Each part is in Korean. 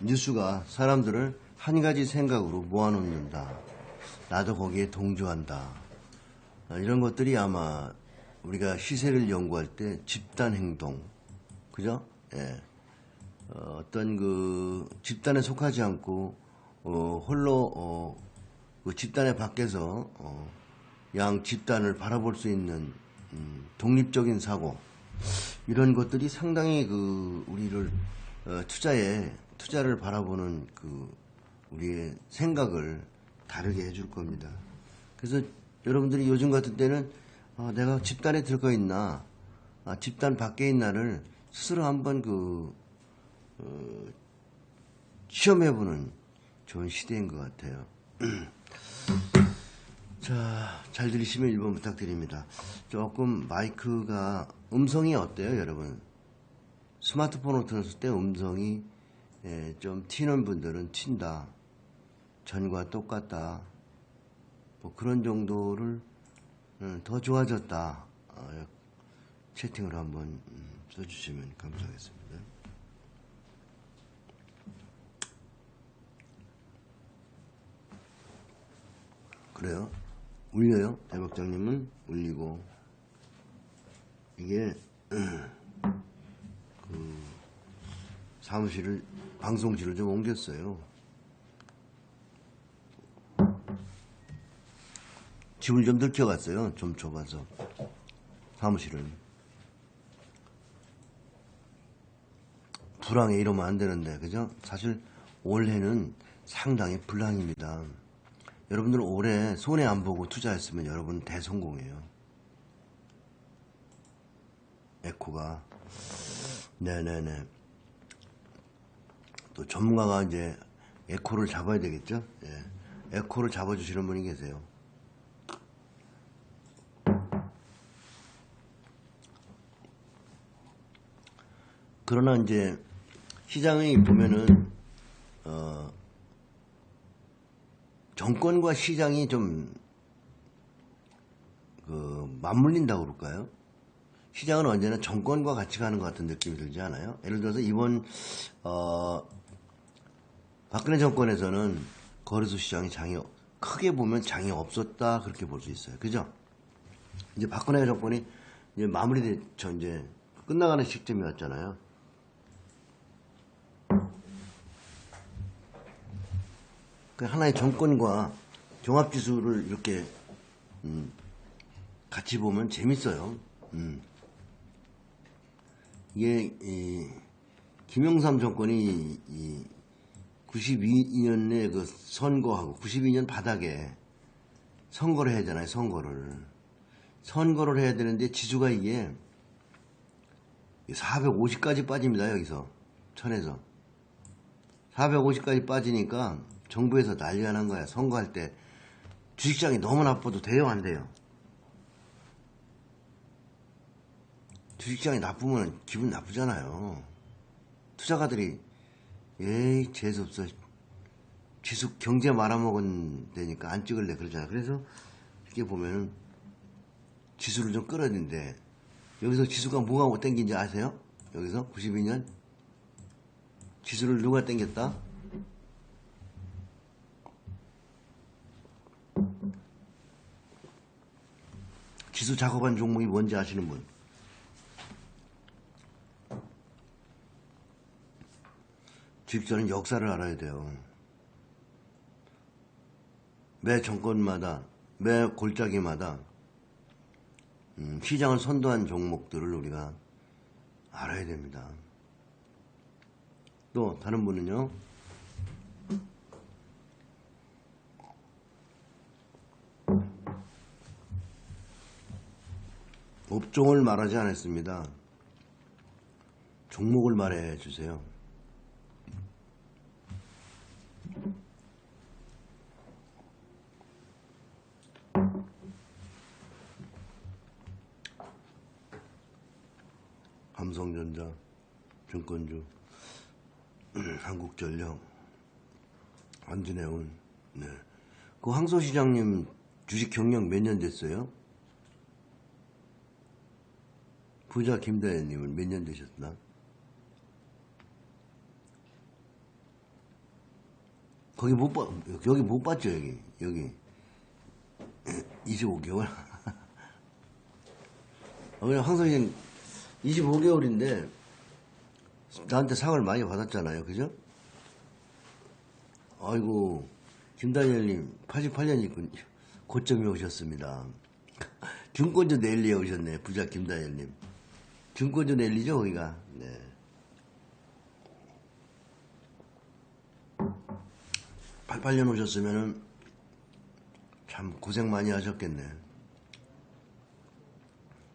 뉴스가 사람들을 한 가지 생각으로 모아놓는다. 나도 거기에 동조한다. 이런 것들이 아마 우리가 시세를 연구할 때 집단 행동, 그죠? 예. 어떤 그 집단에 속하지 않고 홀로 그 집단의 밖에서 양 집단을 바라볼 수 있는 독립적인 사고, 이런 것들이 상당히 그 우리를 투자를 바라보는 그 우리의 생각을 다르게 해줄 겁니다. 그래서 여러분들이 요즘 같은 때는 내가 집단에 들어가 있나, 집단 밖에 있나를 스스로 한번 시험해보는 좋은 시대인 것 같아요. 자, 잘 들으시면 1번 부탁드립니다. 조금 마이크가 음성이 어때요, 여러분? 스마트폰으로 들었을 때 음성이 좀 튀는 분들은 튄다, 전과 똑같다, 뭐 그런 정도를 더 좋아졌다, 채팅으로 한번 써주시면 감사하겠습니다. 그래요? 울려요? 대박장님은 울리고, 이게 그 사무실을, 방송실을 좀 옮겼어요. 집을 좀 들켜갔어요. 좀 좁아서 사무실을. 불황에 이러면 안 되는데, 그죠? 사실 올해는 상당히 불황입니다. 여러분들은 올해 손해 안 보고 투자했으면 여러분 대성공이에요. 에코가. 네네네. 또 전문가가 이제 에코를 잡아야 되겠죠? 예. 에코를 잡아주시는 분이 계세요. 그러나 이제 시장이 보면은 정권과 시장이 좀 맞물린다고 그럴까요? 시장은 언제나 정권과 같이 가는 것 같은 느낌이 들지 않아요? 예를 들어서 이번 박근혜 정권에서는 거래소 시장이 크게 보면 장이 없었다, 그렇게 볼 수 있어요. 그죠? 이제 박근혜 정권이 이제 이제 끝나가는 시점이 왔잖아요. 그 하나의 정권과 종합지수를 이렇게 같이 보면 재밌어요. 이게 김영삼 정권이 92년에 그 선거하고 92년 바닥에 선거를 해야 되잖아요. 선거를 해야 되는데 지수가 이게 450까지 빠집니다. 여기서 천에서 450까지 빠지니까 정부에서 난리가 난 거야. 선거할 때 주식시장이 너무 나빠도 돼요, 안 돼요? 주식시장이 나쁘면 기분 나쁘잖아요. 투자가들이 에이 재수없어, 지수 경제 말아먹은 데니까 안 찍을래 그러잖아. 그래서 이렇게 보면은 지수를 좀 끌어야되는데, 여기서 지수가 뭐가 땡긴지 아세요? 여기서 92년 지수를 누가 땡겼다? 지수 작업한 종목이 뭔지 아시는 분? 주식시장은 역사를 알아야 돼요. 매 정권마다, 매 골짜기마다 시장을 선도한 종목들을 우리가 알아야 됩니다. 또 다른 분은요? 업종을 말하지 않았습니다. 종목을 말해 주세요. 삼성전자, 증권주, 한국전력, 한진해운. 네. 그 황소시장님 주식 경력 몇 년 됐어요? 부자 김다혜님은 몇 년 되셨나? 거기 못 봐, 여기 못 봤죠, 여기. 25개월. 그냥 황선생 25개월인데, 나한테 상을 많이 받았잖아요. 그죠? 아이고, 김다니엘님, 88년이군. 고점이 오셨습니다. 증권주 랠리에 오셨네, 부자 김다니엘님. 증권주 랠리죠, 거기가. 네. 88년 오셨으면은 참 고생 많이 하셨겠네.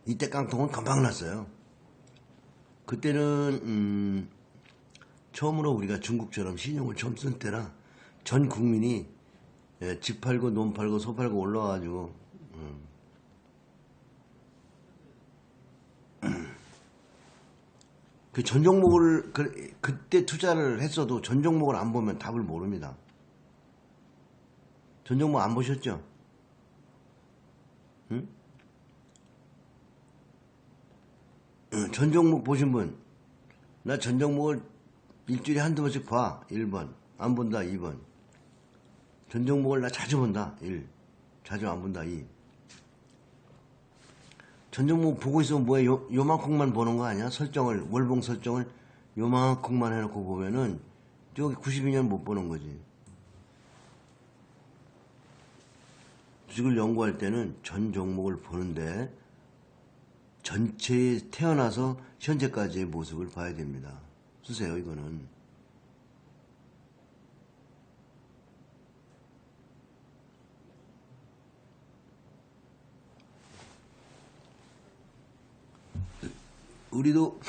이때 깡통은 금방 났어요. 그때는 처음으로 우리가 중국처럼 신용을 처음 쓴 때라 전 국민이 집 팔고 논 팔고 소 팔고 올라와가지고 그 전 종목을 그때 투자를 했어도 전 종목을 안 보면 답을 모릅니다. 전 종목 안 보셨죠? 응? 전 종목 보신 분, 나 전 종목을 일주일에 한두 번씩 봐. 1번. 안 본다. 2번. 전 종목을 나 자주 본다. 1. 자주 안 본다. 2. 전 종목 보고 있으면 뭐해? 요만큼만 보는 거 아니야? 설정을, 월봉 설정을 요만큼만 해놓고 보면은 저기 92년 못 보는 거지. 주식을 연구할 때는 전 종목을 보는데 전체에 태어나서 현재까지의 모습을 봐야 됩니다. 쓰세요, 이거는. 우리도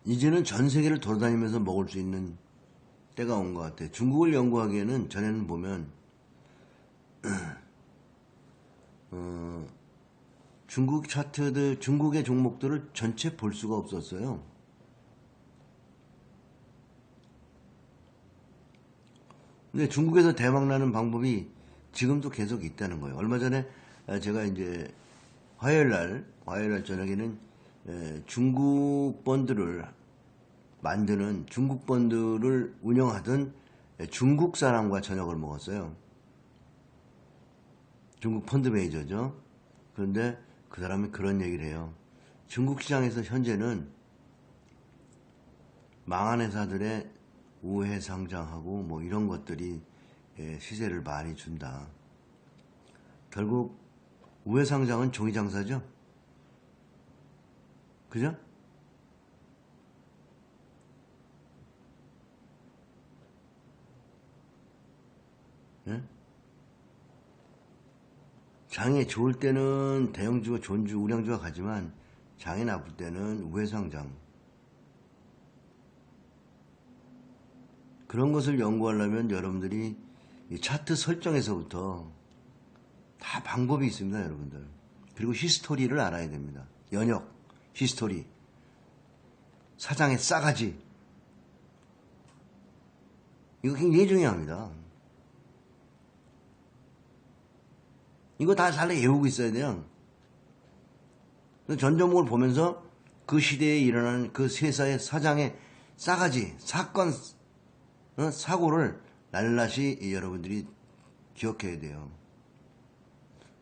이제는 전 세계를 돌아다니면서 먹을 수 있는 때가 온 것 같아요. 중국을 연구하기에는 전에는 보면 중국 차트들, 중국의 종목들을 전체 볼 수가 없었어요. 근데 중국에서 대박 나는 방법이 지금도 계속 있다는 거예요. 얼마 전에 제가 이제 화요일 날 저녁에는 중국 펀드를 만드는 중국 펀드를 운영하던 중국 사람과 저녁을 먹었어요. 중국 펀드 매니저죠. 그런데 그 사람이 그런 얘기를 해요. 중국 시장에서 현재는 망한 회사들의 우회 상장하고 뭐 이런 것들이 시세를 많이 준다. 결국 우회 상장은 종이 장사죠. 그죠? 예? 장이 좋을 때는 대형주가 존주 우량주가 가지만 장이 나쁠 때는 우회 상장. 그런 것을 연구하려면 여러분들이 이 차트 설정에서부터 다 방법이 있습니다, 여러분들. 그리고 히스토리를 알아야 됩니다. 연역, 히스토리, 사장의 싸가지. 이거 굉장히 중요합니다. 이거 다 잘 외우고 있어야 돼요. 전 종목을 보면서 그 시대에 일어나는 그 회사의 사장의 싸가지, 사건, 사고를 낱낱이 여러분들이 기억해야 돼요.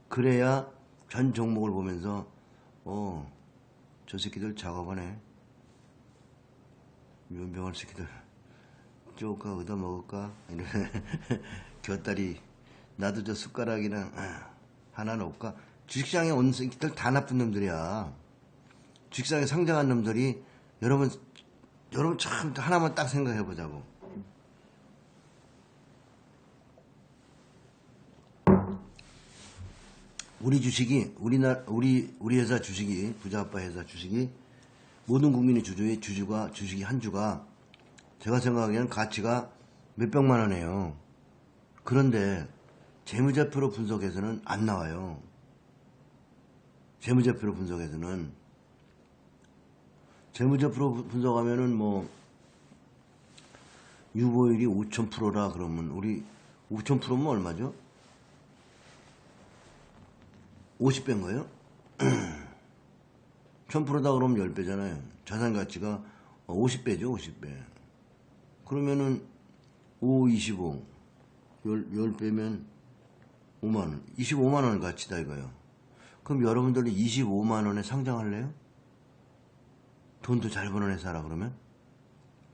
그래야 전 종목을 보면서 저 새끼들 작업하네. 윤병할 새끼들 쪼까 얻어먹을까? 곁다리 나도 저 숟가락이나 하나 놓을까? 주식시장에 온 새끼들 다 나쁜 놈들이야. 주식시장에 상장한 놈들이 여러분 참 하나만 딱 생각해보자고. 우리 주식이 우리 회사 주식이 부자아빠 회사 주식이 모든 국민의 주식이 한 주가 제가 생각하기에는 가치가 몇백만 원이에요. 그런데 재무제표로 분석해서는 안 나와요. 재무제표로 분석해서는 재무제표로 분석하면은 뭐 유보율이 5000%라 그러면 우리 5000%면 얼마죠? 50배인 거예요? 1000%다 그러면 10배잖아요. 자산 가치가 50배죠, 50배. 그러면은 5, 25, 10배면 5만원. 25만원 가치다 이거예요. 그럼 여러분들이 25만원에 상장할래요? 돈도 잘 버는 회사라 그러면?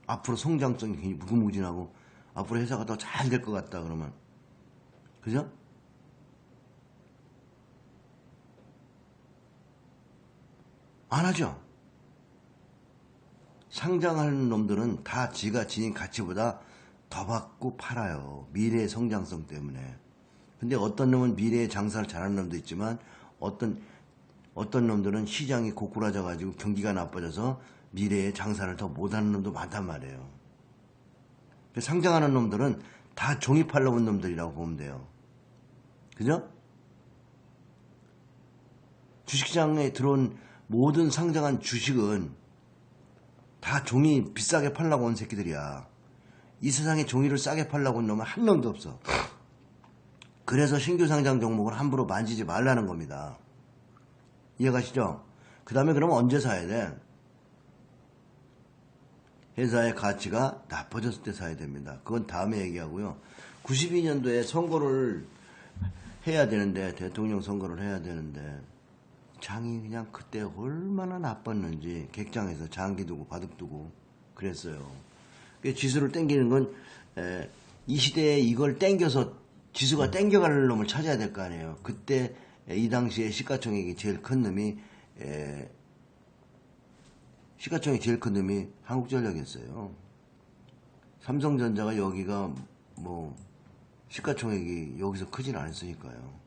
앞으로 성장성이 굉장히 무궁무진하고 앞으로 회사가 더 잘 될 것 같다 그러면. 그죠? 안 하죠. 상장하는 놈들은 다 지가 지닌 가치보다 더 받고 팔아요. 미래의 성장성 때문에. 근데 어떤 놈은 미래의 장사를 잘하는 놈도 있지만 어떤 놈들은 시장이 고꾸라져 가지고 경기가 나빠져서 미래의 장사를 더 못하는 놈도 많단 말이에요. 상장하는 놈들은 다 종이 팔러 온 놈들이라고 보면 돼요. 그죠? 주식시장에 들어온 모든 상장한 주식은 다 종이 비싸게 팔려고 온 새끼들이야. 이 세상에 종이를 싸게 팔려고 온 놈은 한 놈도 없어. 그래서 신규 상장 종목을 함부로 만지지 말라는 겁니다. 이해가시죠? 그 다음에 그러면 언제 사야 돼? 회사의 가치가 나빠졌을 때 사야 됩니다. 그건 다음에 얘기하고요. 92년도에 선거를 해야 되는데, 대통령 선거를 해야 되는데 장이 그냥 그때 얼마나 나빴는지 객장에서 장기 두고 바둑 두고 그랬어요. 지수를 땡기는 건 이 시대에 이걸 땡겨서 지수가 땡겨갈 놈을 찾아야 될 거 아니에요. 그때 이 당시에 시가총액이 제일 큰 놈이 한국전력이었어요. 삼성전자가 여기가 뭐 시가총액이 여기서 크진 않았으니까요.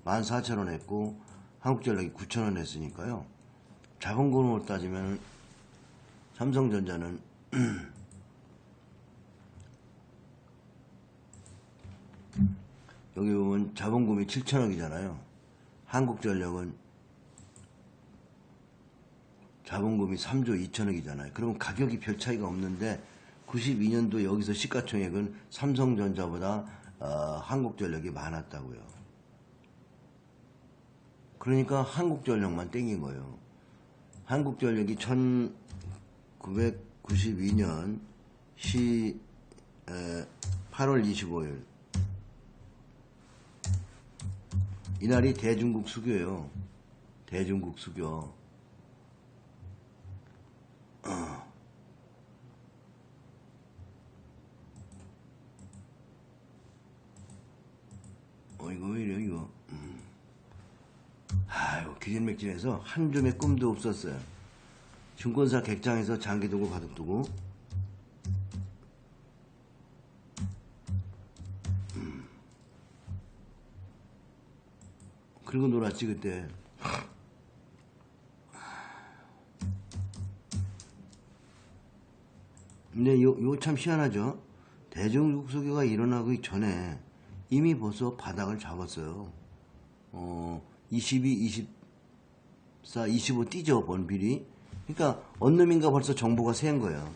14,000원 했고 한국전력이 9,000원 했으니까요. 자본금으로 따지면 삼성전자는 여기 보면 자본금이 7,000억이잖아요. 한국전력은 자본금이 3조 2천억이잖아요. 그러면 가격이 별 차이가 없는데 92년도 여기서 시가총액은 삼성전자보다 한국전력이 많았다고요. 그러니까 한국전력만 땡긴 거예요. 한국전력이 1992년 8월 25일 이날이 대중국 수교예요. 대중국 수교. 이거 왜 이래 이거. 아유, 기진맥진해서 한 줌의 꿈도 없었어요. 증권사 객장에서 장기 두고 바둑 두고. 그리고 놀았지 그때. 근데 요 참 희한하죠. 대중국수교가 일어나기 전에 이미 벌써 바닥을 잡았어요. 22, 24, 25 뛰죠, 원빌이. 그러니까 어느 놈인가 벌써 정보가 센 거예요.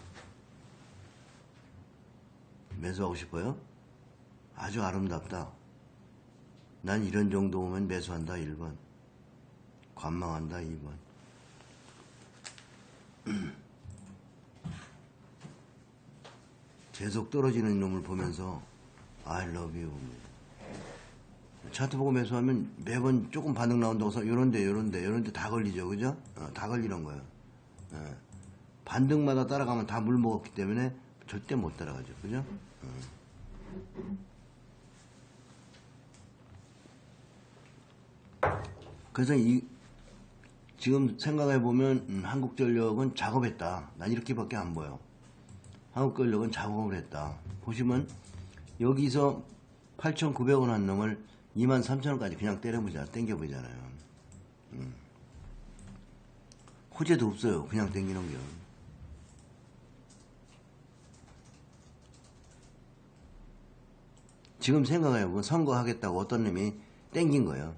매수하고 싶어요? 아주 아름답다. 난 이런 정도 오면 매수한다, 1번. 관망한다, 2번. 계속 떨어지는 놈을 보면서 I love you. 차트 보고 매수하면 매번 조금 반응 나온다고 해서 요런데 다 걸리죠, 그죠? 다 걸리는 거예요. 반등마다 따라가면 다 물 먹었기 때문에 절대 못 따라가죠, 그죠? 그래서 지금 생각해보면 한국전력은 작업했다. 난 이렇게밖에 안 보여. 한국전력은 작업을 했다. 보시면 여기서 8,900원 한 놈을 23,000원까지 그냥 땡겨보잖아요. 호재도 없어요. 그냥 땡기는 게. 지금 생각해보면 선거하겠다고 어떤 놈이 땡긴 거예요.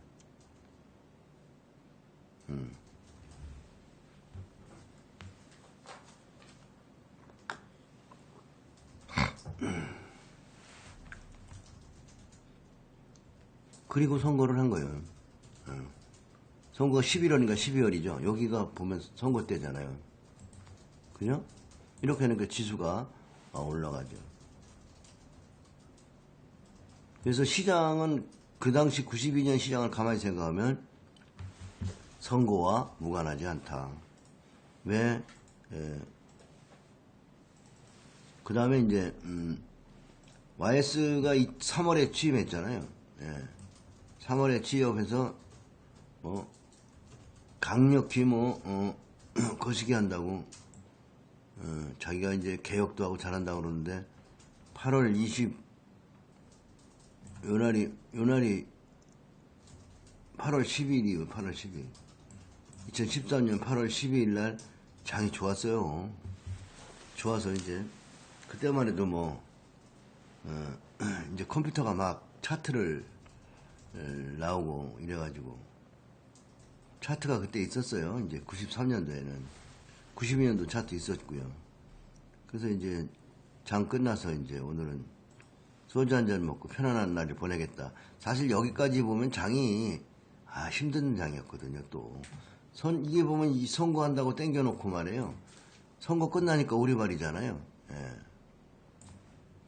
그리고 선거를 한 거예요. 선거 11월인가 12월이죠. 여기가 보면 선거 때잖아요. 그죠? 이렇게 하니까 지수가 올라가죠. 그래서 시장은 그 당시 92년 시장을 가만히 생각하면 선거와 무관하지 않다. 왜? 그 다음에 이제 YS가 3월에 취임했잖아요. 3월에 취업해서 강력히 거시기 한다고 자기가 이제 개혁도 하고 잘한다고 그러는데 8월 20 요날이 8월 10일이에요. 8월 10일 2013년 8월 12일 날 장이 좋았어요. 좋아서 이제 그때만 해도 이제 컴퓨터가 막 차트를 나오고 이래가지고 차트가 그때 있었어요. 이제 93년도에는 92년도 차트 있었고요. 그래서 이제 장 끝나서 이제 오늘은 소주 한잔 먹고 편안한 날을 보내겠다. 사실 여기까지 보면 장이 힘든 장이었거든요. 또 이게 보면 이 선거한다고 땡겨놓고 말이에요. 선거 끝나니까 오리발이잖아요.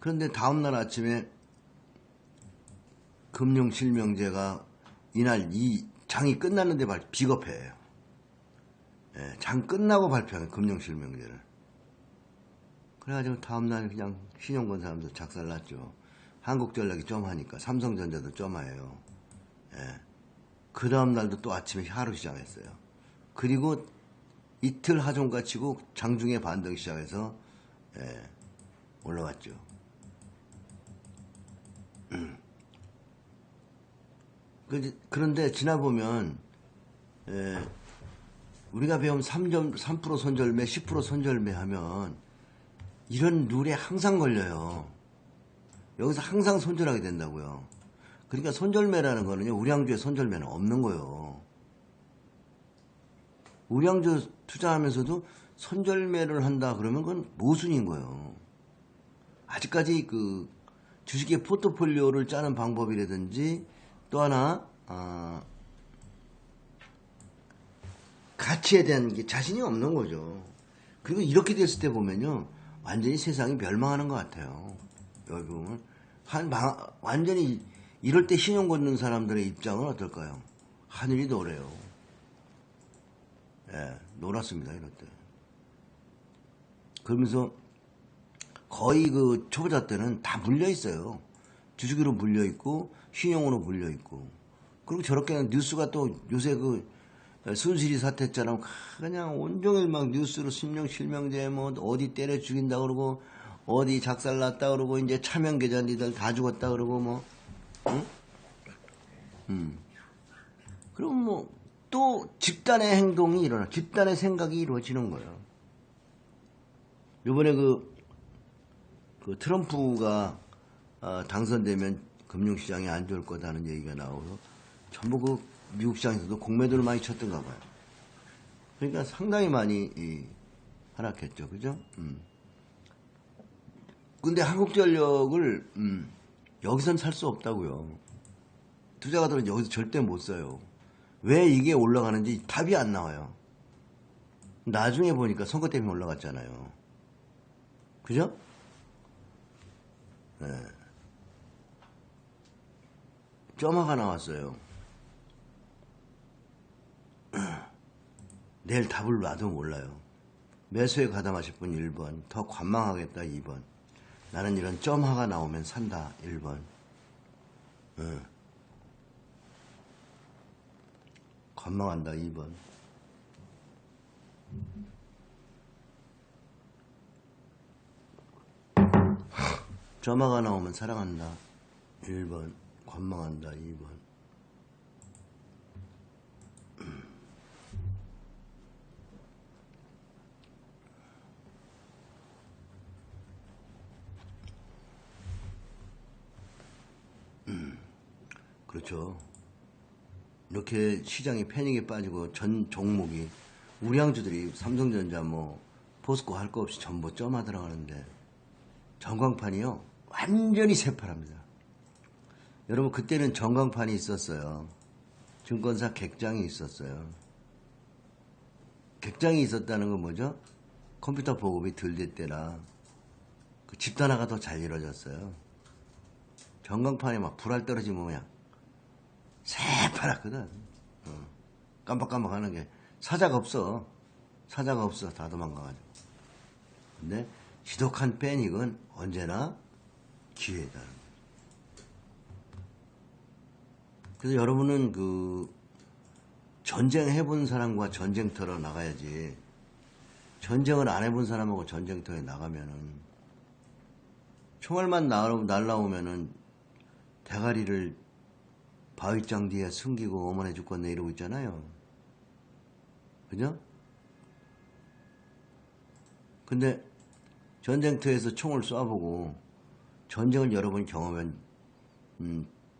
그런데 다음날 아침에 금융실명제가 이날 이 장이 끝났는데 비겁해요. 장 끝나고 발표하는 금융실명제를. 그래가지고 다음날 그냥 신용건 사람도 작살났죠. 한국전력이 점하니까 삼성전자도 점하예요. 그 다음날도 또 아침에 하루 시작했어요. 그리고 이틀 하종가 치고 장중에 반등 시작해서 올라갔죠. 그런데 지나보면 우리가 배운 3% 손절매, 10% 손절매 하면 이런 룰에 항상 걸려요. 여기서 항상 손절하게 된다고요. 그러니까 손절매라는 거는요, 우량주에 손절매는 없는 거예요. 우량주 투자하면서도 손절매를 한다 그러면 그건 모순인 거예요. 아직까지 그 주식의 포트폴리오를 짜는 방법이라든지 또 하나 가치에 대한 게 자신이 없는 거죠. 그리고 이렇게 됐을 때 보면요, 완전히 세상이 멸망하는 것 같아요. 여기 보면 완전히 이럴 때 신용 걷는 사람들의 입장은 어떨까요? 하늘이 노래요. 놀았습니다, 이럴 때. 그러면서 거의 그 초보자 때는 다 물려있어요. 주식으로 물려있고, 신용으로 물려있고. 그리고 저렇게 뉴스가 또 요새 그 순실이 사태처럼 그냥 온종일 막 뉴스로 실명제 뭐 어디 때려 죽인다 그러고, 어디 작살났다 그러고, 이제 차명 계좌니들 다 죽었다 그러고, 뭐, 응? 그럼 뭐, 또 집단의 행동이 집단의 생각이 이루어지는 거예요. 요번에 그 트럼프가 당선되면 금융시장이 안 좋을 거다는 얘기가 나오고 전부 그 미국 시장에서도 공매도를 많이 쳤던가 봐요. 그러니까 상당히 많이 하락했죠. 그죠? 근데 한국전력을 여기선 살 수 없다고요. 투자가들은 여기서 절대 못 사요. 왜 이게 올라가는지 답이 안 나와요. 나중에 보니까 선거 때문에 올라갔잖아요. 그죠? 점화가 나왔어요. 내일 답을 놔도 몰라요. 매수에 가담하실 분 1번, 더 관망하겠다 2번, 나는 이런 점화가 나오면 산다 1번. 관망한다 2번. 점화가 나오면 사랑한다 1번, 관망한다 2번. 그렇죠. 이렇게 시장이 패닉에 빠지고 전 종목이 우량주들이 삼성전자 뭐 포스코 할 거 없이 전부 점화 들어가는데 전광판이요 완전히 새파랍니다. 여러분 그때는 전광판이 있었어요. 증권사 객장이 있었어요. 객장이 있었다는 건 뭐죠? 컴퓨터 보급이 덜 될 때라 그 집단화가 더 잘 이루어졌어요. 전광판에 막 불알 떨어지면 그냥 새파랗거든. 깜빡깜빡 하는 게 사자가 없어. 사자가 없어. 다 도망가가지고. 근데 지독한 패닉은 언제나 기회다. 그래서 여러분은 그 전쟁 해본 사람과 전쟁터로 나가야지. 전쟁을 안 해본 사람하고 전쟁터에 나가면은 총알만 날라오면은 대가리를 바위장 뒤에 숨기고 어머니 죽겠네 이러고 있잖아요. 그죠? 근데 전쟁터에서 총을 쏴보고 전쟁을 여러 번 경험한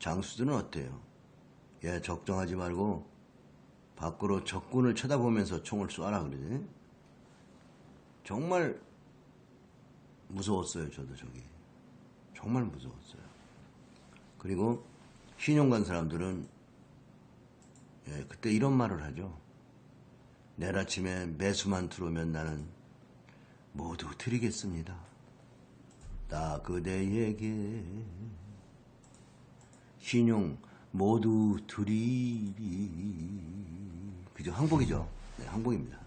장수들은 어때요? 예, 적정하지 말고 밖으로 적군을 쳐다보면서 총을 쏴라 그러지. 정말 무서웠어요. 저도 저기 정말 무서웠어요. 그리고 신용 간 사람들은 예, 그때 이런 말을 하죠. 내일 아침에 매수만 들어오면 나는 모두 드리겠습니다. 나 그대에게 신용 모두 드리리. 그죠? 항복이죠. 네, 항복입니다.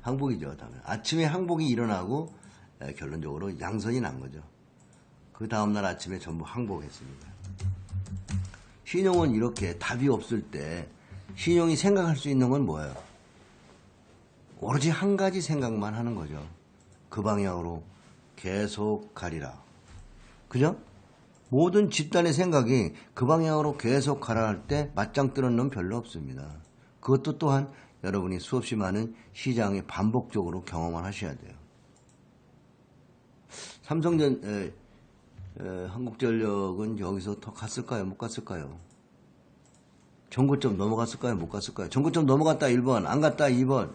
항복이죠. 다음에 아침에 항복이 일어나고 결론적으로 양선이 난 거죠. 그 다음날 아침에 전부 항복했습니다. 신용은 이렇게 답이 없을 때 신용이 생각할 수 있는 건 뭐예요? 오로지 한 가지 생각만 하는 거죠. 그 방향으로 계속 가리라. 그죠? 모든 집단의 생각이 그 방향으로 계속 가라 할 때 맞짱 뜨는 놈 별로 없습니다. 그것도 또한 여러분이 수없이 많은 시장에 반복적으로 경험을 하셔야 돼요. 한국전력은 여기서 더 갔을까요? 못 갔을까요? 전고점 넘어갔을까요? 못 갔을까요? 전고점 넘어갔다 1번, 안 갔다 2번.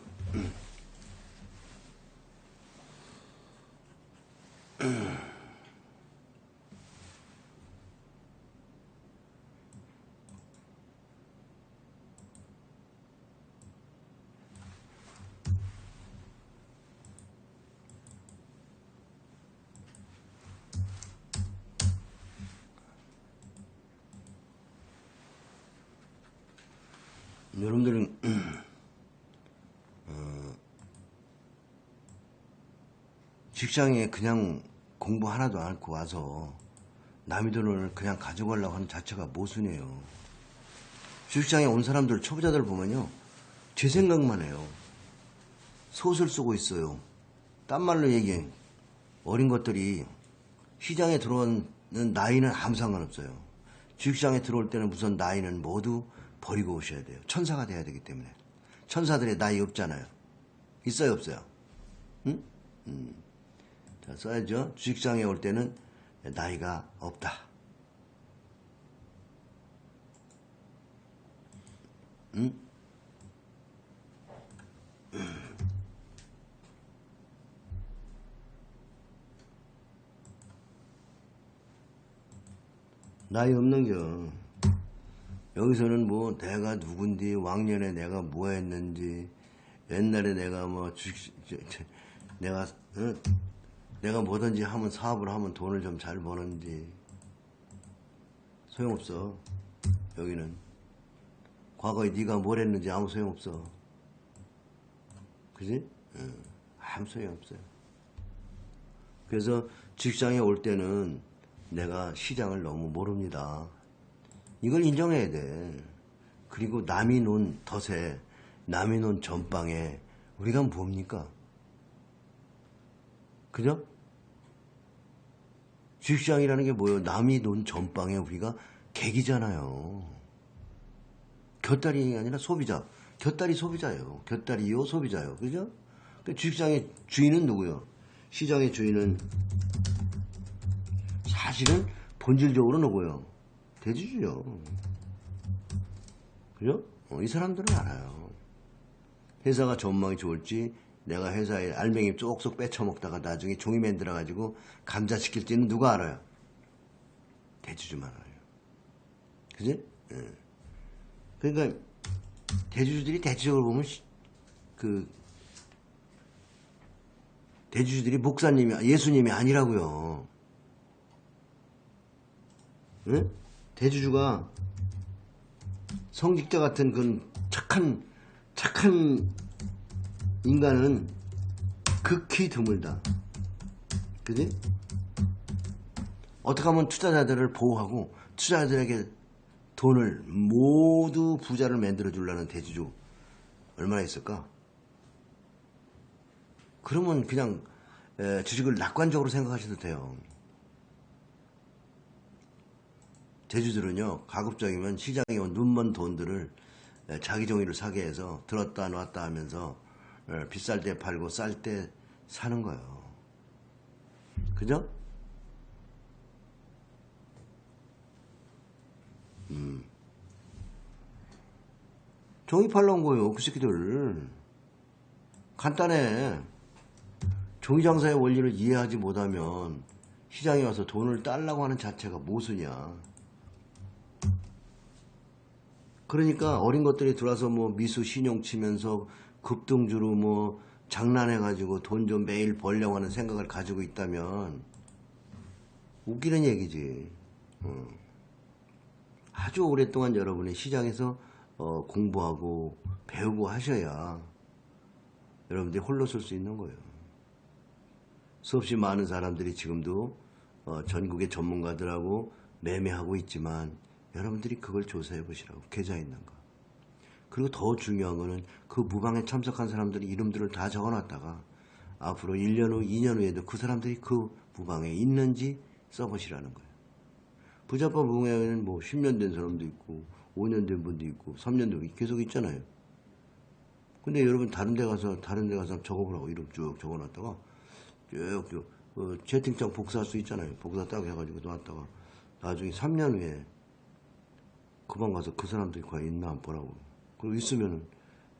여러분들은 직장에 그냥 공부 하나도 안 하고 와서 남의 돈을 그냥 가져가려고 하는 자체가 모순이에요. 직장에 온 사람들, 초보자들 보면요. 제 생각만 해요. 소설 쓰고 있어요. 딴 말로 얘기해. 어린 것들이 시장에 들어오는 나이는 아무 상관없어요. 주식시장에 들어올 때는 우선 나이는 모두 버리고 오셔야 돼요. 천사가 돼야 되기 때문에. 천사들의 나이 없잖아요. 있어요, 없어요? 응? 자, 써야죠. 주식시장에 올 때는 나이가 없다. 응? 나이 없는겨. 여기서는 뭐 내가 누군지, 왕년에 내가 뭐 했는지, 옛날에 내가 뭐 내가 뭐든지 하면 사업을 하면 돈을 좀 잘 버는지 소용없어. 여기는 과거에 네가 뭘 했는지 아무 소용없어. 그지? 아무 소용없어요. 그래서 직장에 올 때는 내가 시장을 너무 모릅니다. 이걸 인정해야 돼. 그리고 남이 논 덫에, 남이 논 전방에 우리가 뭡니까? 그죠? 주식시장이라는 게 뭐예요? 남이 논 전방에 우리가 객이잖아요. 곁다리가 아니라 소비자. 곁다리 소비자예요. 곁다리요 소비자예요. 그죠? 주식시장의 주인은 누구예요? 시장의 주인은 사실은 본질적으로 누구예요? 대주주요. 그죠? 이 사람들은 알아요. 회사가 전망이 좋을지, 내가 회사에 알맹이 쏙쏙 빼쳐먹다가 나중에 종이 만들어가지고 감자시킬지는 누가 알아요? 대주주만 알아요. 그지? 예. 그러니까 대주주들이 대체적으로 보면 그 대주주들이 목사님이 예수님이 아니라고요. 응? 대주주가 성직자 같은 그런 착한 인간은 극히 드물다. 그지? 어떻게 하면 투자자들을 보호하고 투자자들에게 돈을 모두 부자를 만들어 주려는 대주주 얼마나 있을까? 그러면 그냥 주식을 낙관적으로 생각하셔도 돼요. 대주주들은요, 가급적이면 시장에 온 눈먼 돈들을 자기 종이를 사게 해서 들었다 놨다 하면서 비쌀 때 팔고 쌀 때 사는 거예요. 그죠? 종이 팔러 온 거예요, 그 새끼들. 간단해. 종이 장사의 원리를 이해하지 못하면 시장에 와서 돈을 달라고 하는 자체가 모순이야. 그러니까 어린 것들이 들어와서 뭐 미수 신용 치면서 급등주로 뭐 장난해가지고 돈 좀 매일 벌려고 하는 생각을 가지고 있다면 웃기는 얘기지. 아주 오랫동안 여러분이 시장에서 공부하고 배우고 하셔야 여러분들이 홀로 설 수 있는 거예요. 수없이 많은 사람들이 지금도 전국의 전문가들하고 매매하고 있지만 여러분들이 그걸 조사해 보시라고. 계좌 있는가. 그리고 더 중요한 거는 그 무방에 참석한 사람들의 이름들을 다 적어놨다가 앞으로 1년 후, 2년 후에도 그 사람들이 그 무방에 있는지 써보시라는 거예요. 부자법 무방에는 뭐 10년 된 사람도 있고 5년 된 분도 있고 3년 된 계속 있잖아요. 근데 여러분 다른 데 가서 적어보라고 이름 쭉 적어놨다가 쭉 채팅창 복사할 수 있잖아요. 복사 딱 해가지고 놨다가 나중에 3년 후에 그만 가서 그 사람들이 과연 있나 안 보라고. 그리고 있으면은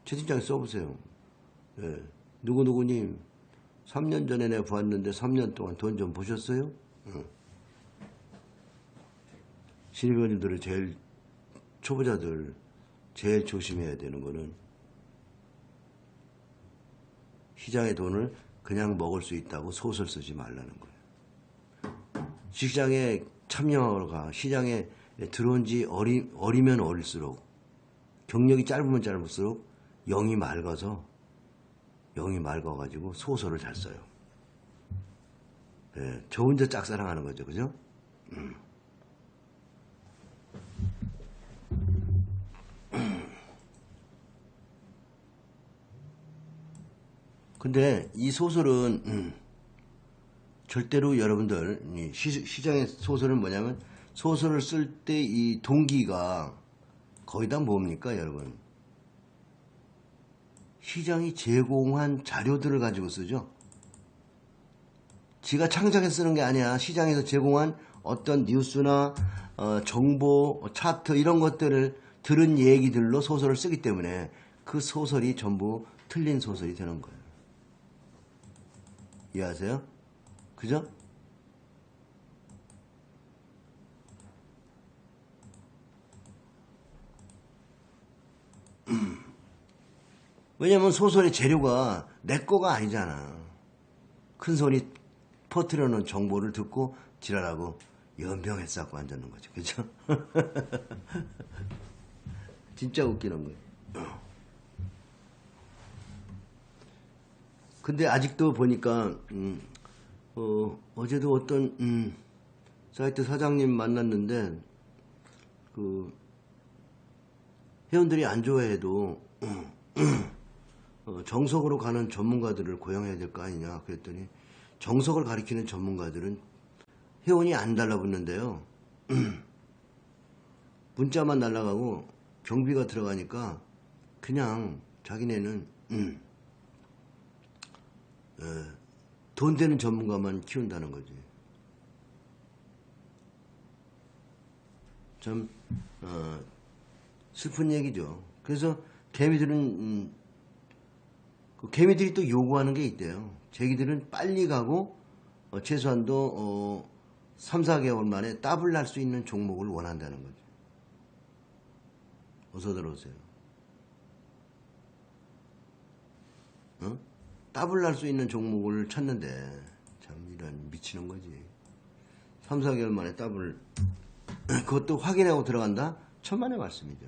채팅창에 써보세요. 예. 누구누구님 3년 전에 내가 보았는데 3년 동안 돈 좀 보셨어요? 신입원님들을 제일 초보자들 제일 조심해야 되는 거는 시장의 돈을 그냥 먹을 수 있다고 소설 쓰지 말라는 거예요. 시장에 참여가 시장에 들어온 지 어리면 어릴수록 경력이 짧으면 짧을수록 영이 맑아가지고 소설을 잘 써요. 예, 저 혼자 짝사랑하는 거죠. 그죠? 근데 이 소설은 절대로 여러분들 시장의 소설은 뭐냐면 소설을 쓸 때 이 동기가 거의 다 뭡니까 여러분? 시장이 제공한 자료들을 가지고 쓰죠. 지가 창작해서 쓰는 게 아니야. 시장에서 제공한 어떤 뉴스나 정보, 차트 이런 것들을 들은 얘기들로 소설을 쓰기 때문에 그 소설이 전부 틀린 소설이 되는 거예요. 이해하세요? 그죠? 왜냐면 소설의 재료가 내 거가 아니잖아. 큰 소리 퍼뜨려 놓은 정보를 듣고 지랄하고 연병했다고 앉았는 거죠. 그죠? 진짜 웃기는 거예요. 근데 아직도 보니까 어제도 어떤 사이트 사장님 만났는데 그 회원들이 안 좋아해도 정석으로 가는 전문가들을 고용해야 될 거 아니냐 그랬더니 정석을 가리키는 전문가들은 회원이 안 달라붙는데요. 문자만 날라가고 경비가 들어가니까 그냥 자기네는 돈 되는 전문가만 키운다는 거지. 참 슬픈 얘기죠. 그래서 개미들은 개미들이 또 요구하는 게 있대요. 제기들은 빨리 가고 최소한도 3, 4개월 만에 더블 날 수 있는 종목을 원한다는 거죠. 어서 들어오세요. 어? 더블 날 수 있는 종목을 찾는데 참 이런 미치는 거지. 3, 4개월 만에 더블. 그것도 확인하고 들어간다? 천만의 말씀이죠.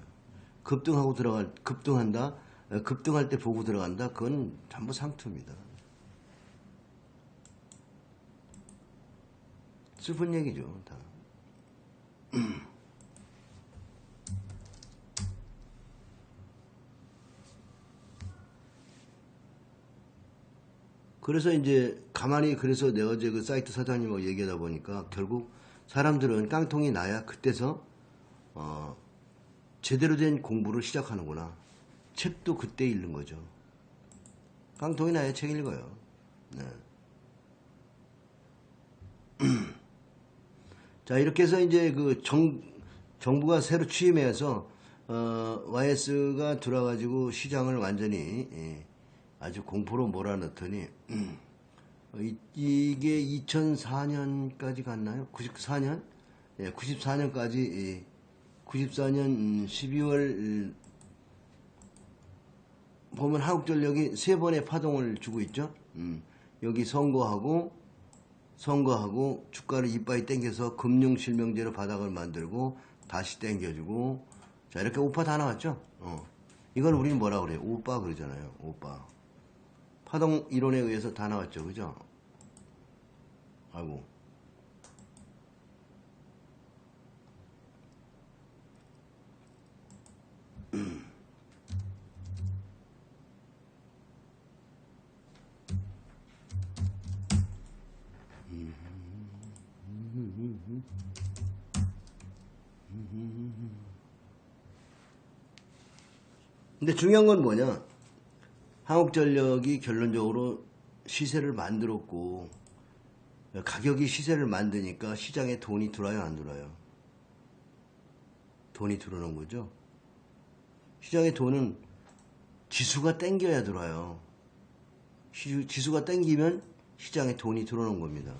급등한다? 급등할 때 보고 들어간다? 그건 전부 상투입니다. 슬픈 얘기죠, 다. 그래서 이제 가만히 그래서 내가 어제 그 사이트 사장님하고 얘기하다 보니까 결국 사람들은 깡통이 나야 그때서 제대로 된 공부를 시작하는구나. 책도 그때 읽는 거죠. 깡통이 나야 책 읽어요. 네. 자, 이렇게 해서 이제 그 정부가 새로 취임해서 YS가 들어와가지고 시장을 완전히 아주 공포로 몰아넣더니 이게 2004년까지 갔나요? 94년? 예, 94년까지 94년 12월 보면 한국전력이 세 번의 파동을 주고 있죠. 여기 선거하고 주가를 이빠이 땡겨서 금융실명제로 바닥을 만들고 다시 땡겨주고 자 이렇게 오빠 다 나왔죠. 이걸 우리는 뭐라 그래요? 오빠 그러잖아요. 오빠. 파동 이론에 의해서 다 나왔죠. 그죠? 아이고. 근데 중요한 건 뭐냐? 한국전력이 결론적으로 시세를 만들었고 가격이 시세를 만드니까 시장에 돈이 들어와요, 안 들어와요? 돈이 들어오는 거죠. 시장에 돈은 지수가 땡겨야 들어와요. 지수가 땡기면 시장에 돈이 들어오는 겁니다.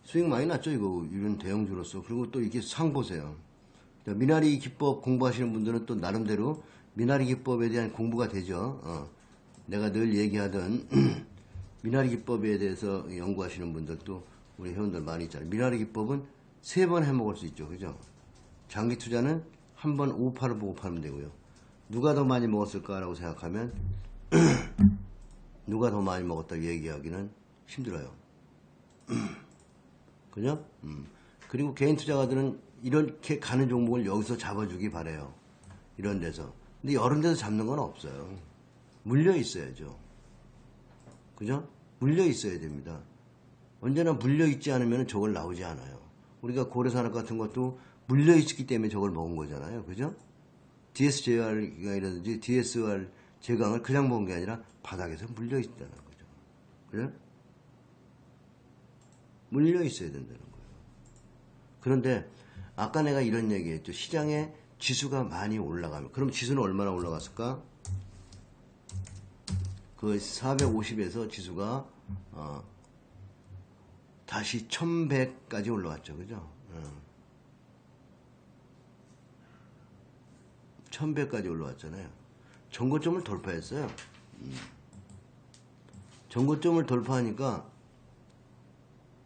수익 많이 났죠, 이거. 이런 대형주로서. 그리고 또 이게 상 보세요. 미나리 기법 공부하시는 분들은 또 나름대로 미나리 기법에 대한 공부가 되죠. 내가 늘 얘기하던 미나리 기법에 대해서 연구하시는 분들도 우리 회원들 많이 있잖아요. 미나리 기법은 3번 해먹을 수 있죠. 그죠? 장기 투자는 한 번 5파를 보고 팔면 되고요. 누가 더 많이 먹었을까라고 생각하면 누가 더 많이 먹었다고 얘기하기는 힘들어요. 그죠? 그리고 개인 투자가들은 이렇게 가는 종목을 여기서 잡아주기 바래요. 이런 데서. 근데 이런 데서 잡는 건 없어요. 물려 있어야죠. 그죠? 물려 있어야 됩니다. 언제나 물려 있지 않으면 저걸 나오지 않아요. 우리가 고래산업 같은 것도 물려 있기 때문에 저걸 먹은 거잖아요. 그죠? DSJR이라든지 DSR 제강을 그냥 먹은 게 아니라 바닥에서 물려 있다는 거죠. 그죠? 물려 있어야 된다는 거예요. 그런데 아까 내가 이런 얘기했죠. 시장에 지수가 많이 올라가면 그럼 지수는 얼마나 올라갔을까? 그 450에서 지수가 다시 1100까지 올라왔죠. 그죠? 1100까지 올라왔잖아요. 전고점을 돌파했어요. 전고점을 돌파하니까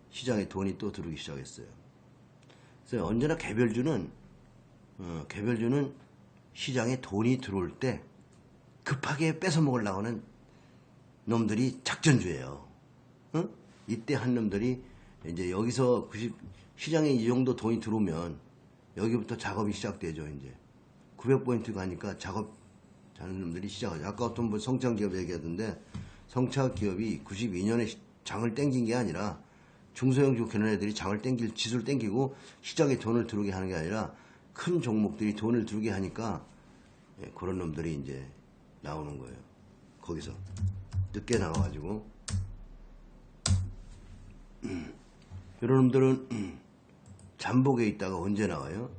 시장에 돈이 또 들어오기 시작했어요. 그래서 언제나 개별주는 시장에 돈이 들어올 때 급하게 뺏어 먹으려고 하는 놈들이 작전주예요. 이때 한 놈들이 이제 여기서 시장에 이 정도 돈이 들어오면 여기부터 작업이 시작되죠. 이제 900포인트 가니까 작업하는 놈들이 시작하죠. 아까 어떤 분 성창기업 얘기하던데 성창기업이 92년에 장을 땡긴 게 아니라 중소형주 그런 애들이 장을 지수를 땡기고 시장에 돈을 들어오게 하는 게 아니라 큰 종목들이 돈을 들어오게 하니까 그런 놈들이 이제 나오는 거예요. 거기서 늦게 나와가지고 이런 놈들은 잠복에 있다가 언제 나와요?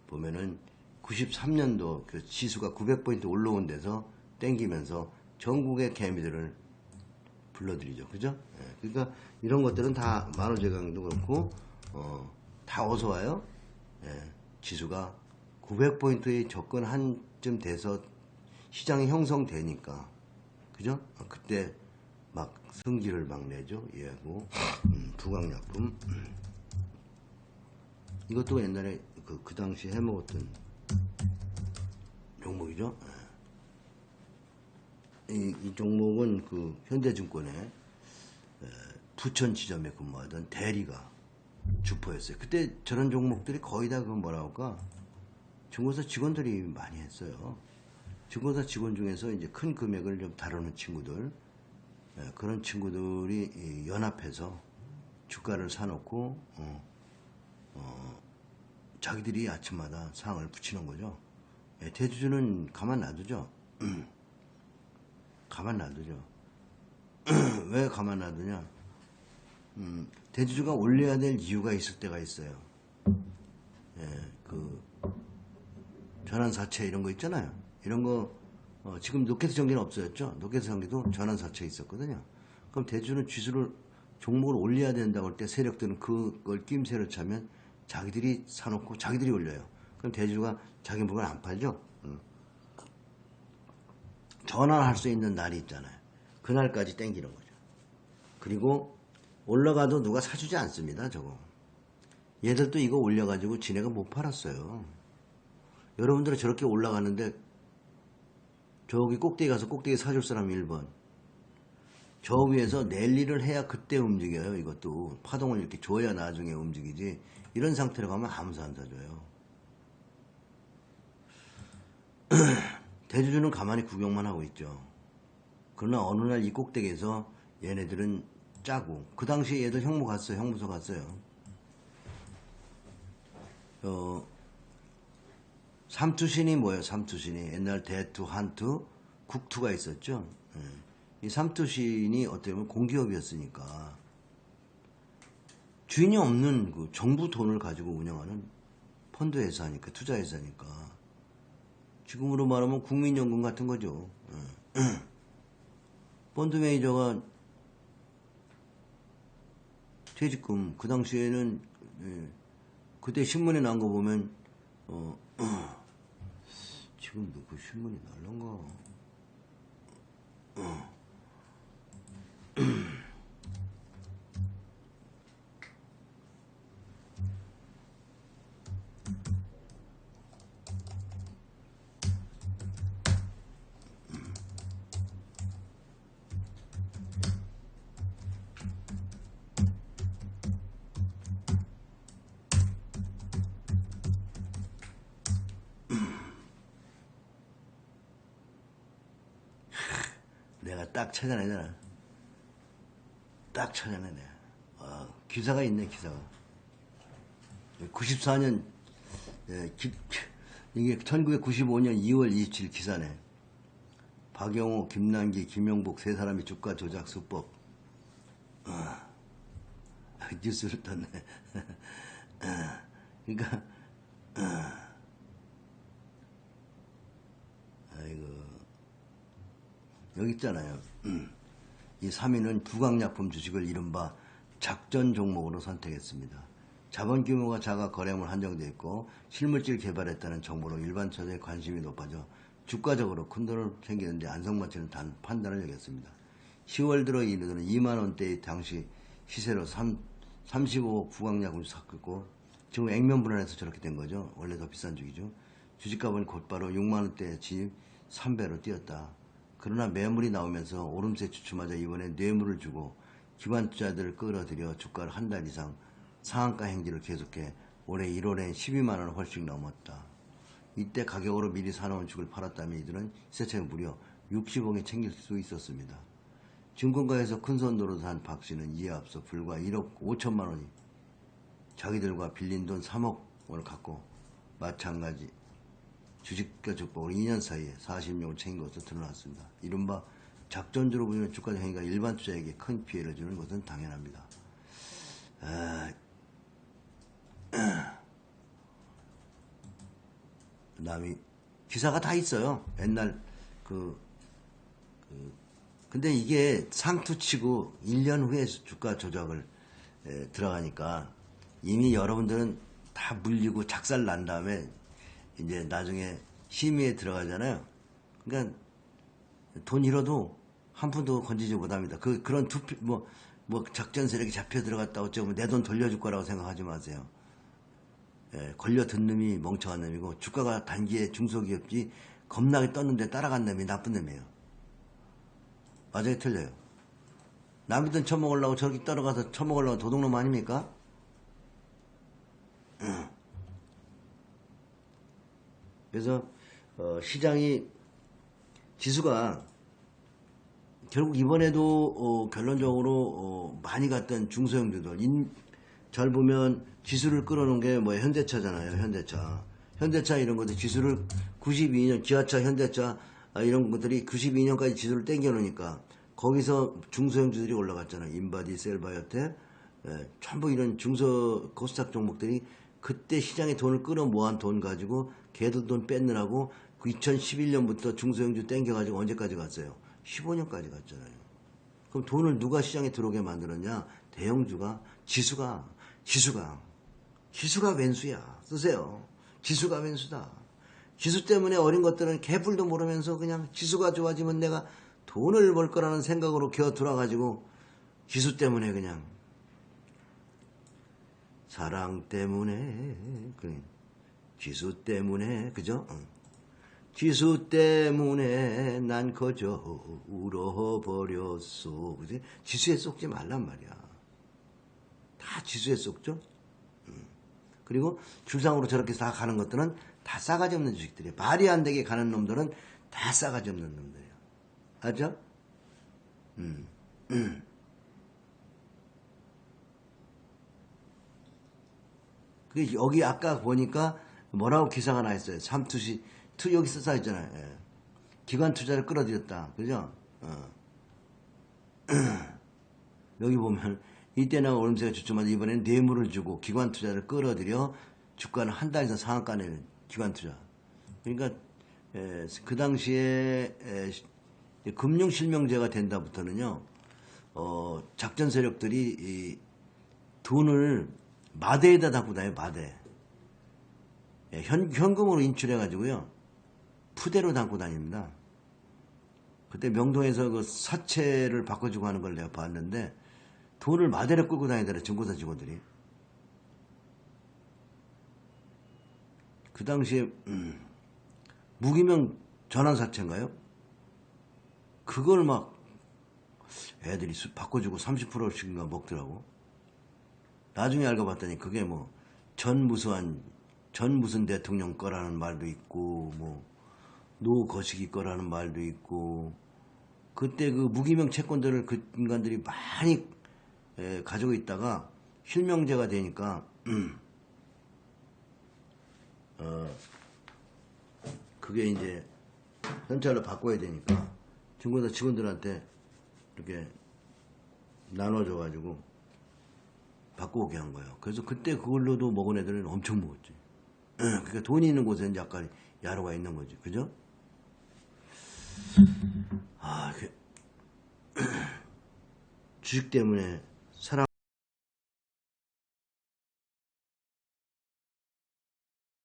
보면은 93년도 그 지수가 900포인트 올라온 데서 땡기면서 전국의 개미들을 불러드리죠. 그죠? 예, 그러니까 이런 것들은 다 만호제강도 그렇고 다 어서 와요. 예, 지수가 900포인트에 접근 한쯤 돼서 시장이 형성되니까 그죠? 그때 막 승기를 막 내죠. 얘하고 부강약품 이것도 옛날에 그 당시 해먹었던 종목이죠. 이 종목은 그 현대증권의 부천 지점에 근무하던 대리가 주포였어요. 그때 저런 종목들이 거의 다 그 뭐라 할까 증권사 직원들이 많이 했어요. 증권사 직원 중에서 이제 큰 금액을 좀 다루는 친구들, 그런 친구들이 연합해서 주가를 사놓고 자기들이 아침마다 상을 붙이는 거죠. 대주주는 가만 놔두죠. 가만 놔두죠. 왜 가만 놔두냐? 대주주가 올려야 될 이유가 있을 때가 있어요. 그 전환사채 이런 거 있잖아요. 이런 거 지금 노켓 전기는 없어졌죠. 노켓 전기도 전환사채 있었거든요. 그럼 대주주는 지수를 종목을 올려야 된다고 할 때 세력들은 그걸 낌새를 차면 자기들이 사놓고 자기들이 올려요. 그럼 대주주가 자기 물건 안 팔죠. 전환할 수 있는 날이 있잖아요. 그날까지 땡기는 거죠. 그리고 올라가도 누가 사주지 않습니다. 저거. 얘들도 이거 올려가지고 지네가 못 팔았어요. 여러분들은 저렇게 올라가는데 저기 꼭대기 가서 꼭대기 사줄 사람 1번. 저 위에서 랠리를 해야 그때 움직여요. 이것도 파동을 이렇게 줘야 나중에 움직이지. 이런 상태로 가면 아무도 안 사줘요. 대주주는 가만히 구경만 하고 있죠. 그러나 어느 날 이 꼭대기에서 얘네들은 짜고, 그 당시에 얘들 형무소 갔어요. 삼투신이 뭐예요? 삼투신이 옛날 대투, 한투, 국투가 있었죠. 이 삼투신이 어떻게 보면 공기업이었으니까 주인이 없는 그 정부 돈을 가지고 운영하는 펀드 회사니까, 투자 회사니까 지금으로 말하면 국민연금 같은 거죠. 펀드 매니저가 퇴직금, 그 당시에는 그때 신문에 난 거 보면 지금 그 신문이 날란가? 내가 딱 찾아내잖아. 딱 찾아내네. 기사가 있네, 기사가. 94년, 이게 1995년 2월 27일 기사네. 박영호, 김남기, 김용복 세 사람이 주가 조작 수법. 뉴스를 떴네. 그러니까, 아이고. 여기 있잖아요. 이 3위는 부강약품 주식을 이른바 작전 종목으로 선택했습니다. 자본 규모가 작아 거래물 한정되어 있고 실물질 개발했다는 정보로 일반 투자자의 관심이 높아져 주가적으로 큰돈을 챙기는데 안성맞추는 단 판단을 여겼습니다. 10월 들어 이르는 2만원대의 당시 시세로 35억 부강약품을 샀고 지금 액면분할해서 저렇게 된 거죠. 원래 더 비싼 주기죠. 주식값은 곧바로 6만원대에 진입 3배로 뛰었다. 그러나 매물이 나오면서 오름세 주춤하자 이번에 뇌물을 주고 기관 투자들을 끌어들여 주가를 한 달 이상 상한가 행진을 계속해 올해 1월엔 12만원을 훨씬 넘었다. 이때 가격으로 미리 사놓은 주식을 팔았다면 이들은 시세차익 무려 60억에 챙길 수 있었습니다. 증권가에서 큰손 노릇한 박씨는 이에 앞서 불과 1억 5천만원이 자기들과 빌린 돈 3억을 갖고 마찬가지 주식과 주법으로 2년 사이에 40명을 챙긴 것으로 드러났습니다. 이른바 작전주로 보이는 주가 행위가 일반 투자에게 큰 피해를 주는 것은 당연합니다. 그다음에 기사가 다 있어요. 옛날 그 근데 이게 상투치고 1년 후에 주가 조작을 들어가니까 이미 여러분들은 다 물리고 작살 난 다음에 이제 나중에 심의에 들어가잖아요. 그러니까 돈 잃어도 한 푼도 건지지 못합니다. 그런 뭐 작전 세력이 잡혀 들어갔다 어쩌면 내 돈 돌려줄 거라고 생각하지 마세요. 걸려든 놈이 멍청한 놈이고 주가가 단기에 중소기업이 겁나게 떴는데 따라간 놈이 나쁜 놈이에요. 맞아요, 틀려요? 남의 돈 처먹으려고 저렇게 따라가서 처먹으려고 도둑놈 아닙니까? 그래서 시장이 지수가 결국 이번에도 결론적으로 많이 갔던 중소형주들 잘 보면 지수를 끌어놓은 게 뭐 현대차잖아요. 현대차 이런 것들 지수를 92년 기아차 현대차 이런 것들이 92년까지 지수를 땡겨 놓으니까 거기서 중소형주들이 올라갔잖아요. 인바디, 셀바이오텍 전부 이런 중소 코스닥 종목들이 그때 시장에 돈을 끌어 모은 돈 가지고 걔들 돈 뺏느라고 2011년부터 중소형주 땡겨가지고 언제까지 갔어요? 15년까지 갔잖아요. 그럼 돈을 누가 시장에 들어오게 만들었냐? 대형주가, 지수가 왼수야. 쓰세요. 지수가 왼수다. 지수 때문에 어린 것들은 개뿔도 모르면서 그냥 지수가 좋아지면 내가 돈을 벌 거라는 생각으로 기어들어가지고 지수 때문에 그냥 사랑 때문에 지수 때문에 그죠? 지수 때문에 난 그저 울어버렸어. 그지? 지수에 쏙지 말란 말이야. 다 지수에 쏙죠? 그리고 줄상으로 저렇게 다 가는 것들은 다 싸가지 없는 주식들이에요. 말이 안 되게 가는 놈들은 다 싸가지 없는 놈들이에요. 알죠? 그게 여기 아까 보니까 뭐라고 기사가 나 있어요. 삼투시 여기 써 있잖아요. 예. 기관 투자를 끌어들였다. 그죠? 여기 보면 이때나 오름세가 주춤하다 이번에는 뇌물을 주고 기관 투자를 끌어들여 주가는 한 달 이상 상한가 내는 기관 투자. 그러니까 그 당시에 금융실명제가 된다부터는요. 작전 세력들이 이 돈을 마대에다 담고 다녀요. 마대. 현금으로 인출해가지고요. 푸대로 담고 다닙니다. 그때 명동에서 그 사채를 바꿔주고 하는 걸 내가 봤는데 돈을 마대로 끌고 다니더라. 증권사 직원들이. 그 당시에 무기명 전환사채인가요? 그걸 막 애들이 바꿔주고 30%씩인가 먹더라고. 나중에 알고 봤더니 그게 뭐 전 무슨 대통령 거라는 말도 있고 뭐 노 거시기 거라는 말도 있고 그때 그 무기명 채권들을 그 인간들이 많이 가지고 있다가 실명제가 되니까 그게 이제 현찰로 바꿔야 되니까 증권사 직원들한테 이렇게 나눠줘가지고 바꿔오게 한 거예요. 그래서 그때 그걸로도 먹은 애들은 엄청 먹었지. 그러니까 돈이 있는 곳에는 약간 야로가 있는 거지. 그죠? 주식 때문에